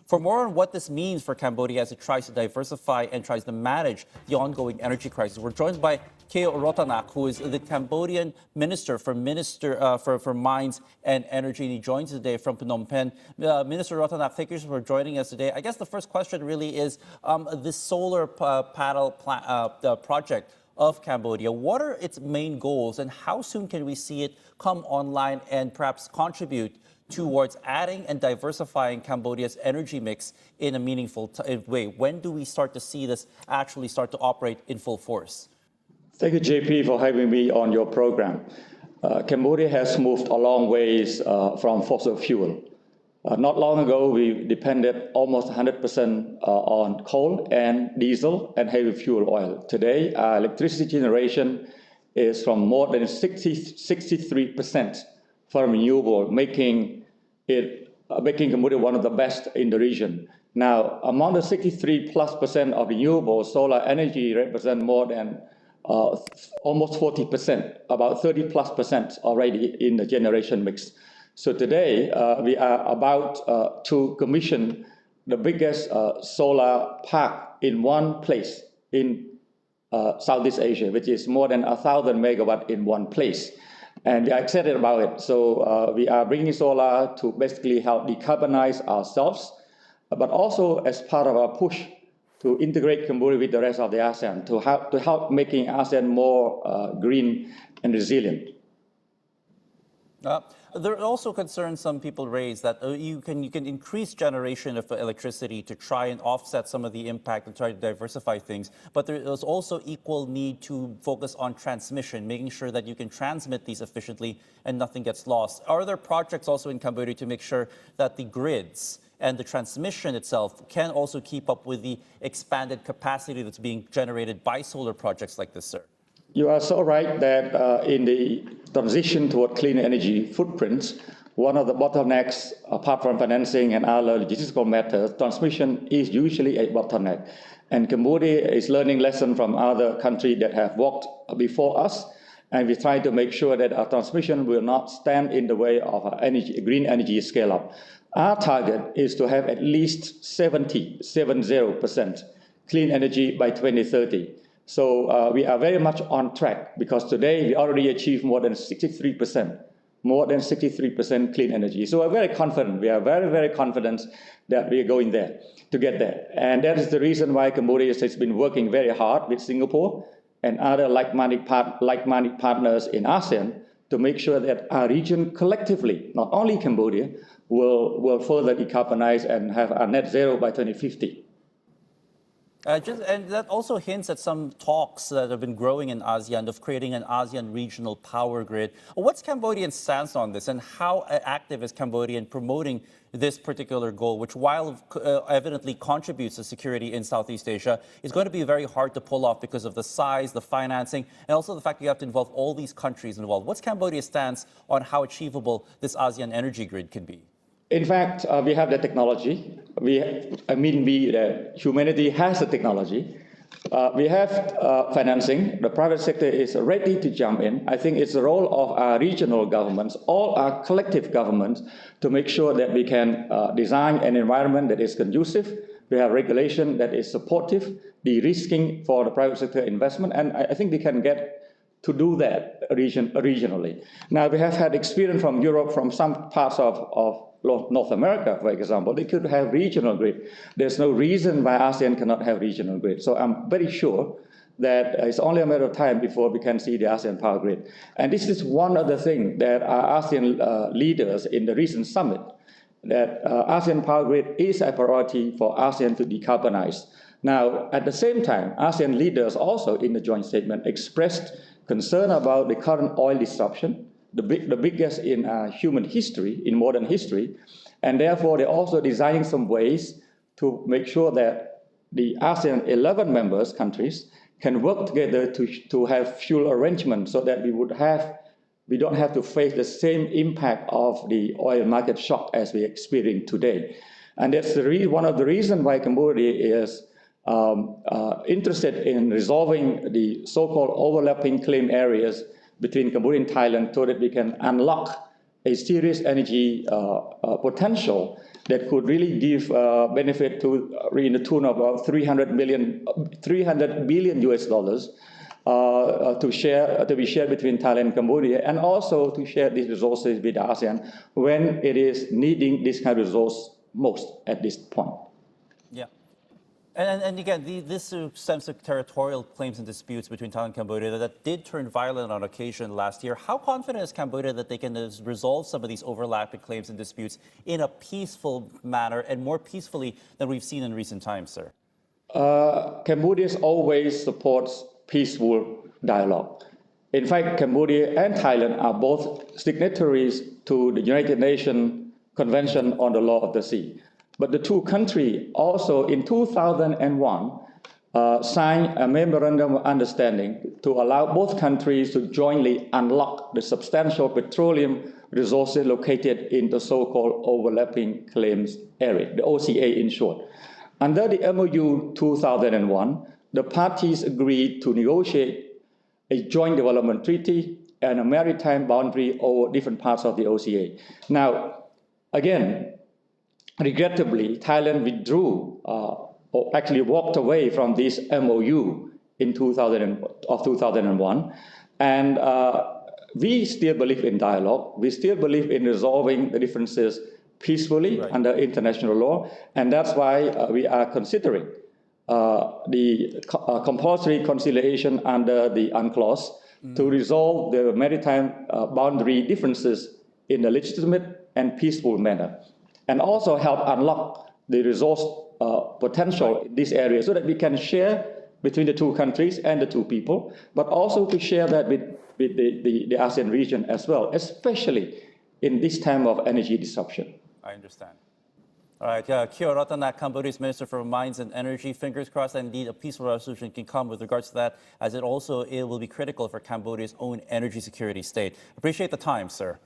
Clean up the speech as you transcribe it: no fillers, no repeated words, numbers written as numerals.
For more on what this means for Cambodia as it tries to diversify and tries to manage the ongoing energy crisis, we're joined by Keo Rotanak, who is the Cambodian Minister for Mines and Energy, and he joins today from Phnom Penh. Minister Rotanak, thank you for joining us today. I guess the first question really is this solar panel project of Cambodia. What are its main goals, and how soon can we see it come online and perhaps contribute towards adding and diversifying Cambodia's energy mix in a meaningful way? When do we start to see this actually start to operate in full force? Thank you, JP, for having me on your program. Cambodia has moved a long ways from fossil fuel. Not long ago, we depended almost 100% on coal and diesel and heavy fuel oil. Today, our electricity generation is from more than 63% from renewable, making Cambodia one of the best in the region. Now, among the 63+% of renewable, solar energy represents more than almost 40%, about 30+% already in the generation mix. So today, we are about to commission the biggest solar park in one place in Southeast Asia, which is more than 1,000 megawatts in one place. And we are excited about it. So we are bringing solar to basically help decarbonize ourselves, but also as part of our push to integrate Cambodia with the rest of the ASEAN, to help making ASEAN more green and resilient. There are also concerns some people raise that you can increase generation of electricity to try and offset some of the impact and try to diversify things, but there is also equal need to focus on transmission, making sure that you can transmit these efficiently and nothing gets lost. Are there projects also in Cambodia to make sure that the grids and the transmission itself can also keep up with the expanded capacity that's being generated by solar projects like this, sir? You are so right that in the transition toward clean energy footprints, one of the bottlenecks, apart from financing and other logistical matters, transmission is usually a bottleneck. And Cambodia is learning lessons from other countries that have walked before us, and we try to make sure that our transmission will not stand in the way of our green energy scale-up. Our target is to have at least 70% clean energy by 2030. So we are very much on track, because today we already achieved more than 63% clean energy. So we're very confident. We are very, very confident that we are going there to get there. And that is the reason why Cambodia has been working very hard with Singapore and other like-minded partners in ASEAN to make sure that our region collectively, not only Cambodia, will further decarbonize and have a net zero by 2050. And that also hints at some talks that have been growing in ASEAN of creating an ASEAN regional power grid. What's Cambodia's stance on this, and how active is Cambodia in promoting this particular goal, which, while evidently contributes to security in Southeast Asia, is going to be very hard to pull off because of the size, the financing, and also the fact that you have to involve all these countries involved? What's Cambodia's stance on how achievable this ASEAN energy grid can be? In fact, we have the technology. Humanity has the technology. We have financing. The private sector is ready to jump in. I think it's the role of our regional governments, all our collective governments, to make sure that we can design an environment that is conducive. We have regulation that is supportive, de-risking for the private sector investment, and I think we can get to do that regionally. Now, we have had experience from Europe, from some parts of North America, for example. They could have regional grid. There's no reason why ASEAN cannot have regional grid. So I'm very sure that it's only a matter of time before we can see the ASEAN power grid. And this is one of the things that our ASEAN leaders in the recent summit, that ASEAN power grid is a priority for ASEAN to decarbonize. Now, at the same time, ASEAN leaders also in the joint statement expressed concern about the current oil disruption, the biggest in human history, in modern history, and therefore they're also designing some ways to make sure that the ASEAN 11 members countries can work together to have fuel arrangements so that we don't have to face the same impact of the oil market shock as we experience today. And that's one of the reasons why Cambodia is interested in resolving the so-called overlapping claim areas between Cambodia and Thailand, so that we can unlock a serious energy potential that could really give benefit to in the tune of about 300 billion US dollars to be shared between Thailand and Cambodia, and also to share these resources with ASEAN when it is needing this kind of resource most at this point. Yeah. And again, this stems to territorial claims and disputes between Thailand and Cambodia that did turn violent on occasion last year. How confident is Cambodia that they can resolve some of these overlapping claims and disputes in a peaceful manner and more peacefully than we've seen in recent times, sir? Cambodia always supports peaceful dialogue. In fact, Cambodia and Thailand are both signatories to the United Nations Convention on the Law of the Sea. But the two countries also in 2001 signed a memorandum of understanding to allow both countries to jointly unlock the substantial petroleum resources located in the so-called overlapping claims area, the OCA in short. Under the MOU 2001, the parties agreed to negotiate a joint development treaty and a maritime boundary over different parts of the OCA. Now, again, regrettably, Thailand withdrew or actually walked away from this MOU in 2001. And we still believe in dialogue. We still believe in resolving the differences peacefully under international law. And that's why we are considering the compulsory conciliation under the UNCLOS to resolve the maritime boundary differences in a legitimate and peaceful manner, and also help unlock the resource potential in this area so that we can share between the two countries and the two people, but also to share that with the ASEAN region as well, especially in this time of energy disruption. I understand. All right, Keo Ratanak, Cambodia's Minister for Mines and Energy. Fingers crossed that indeed a peaceful resolution can come with regards to that, as it will be critical for Cambodia's own energy security state. Appreciate the time, sir.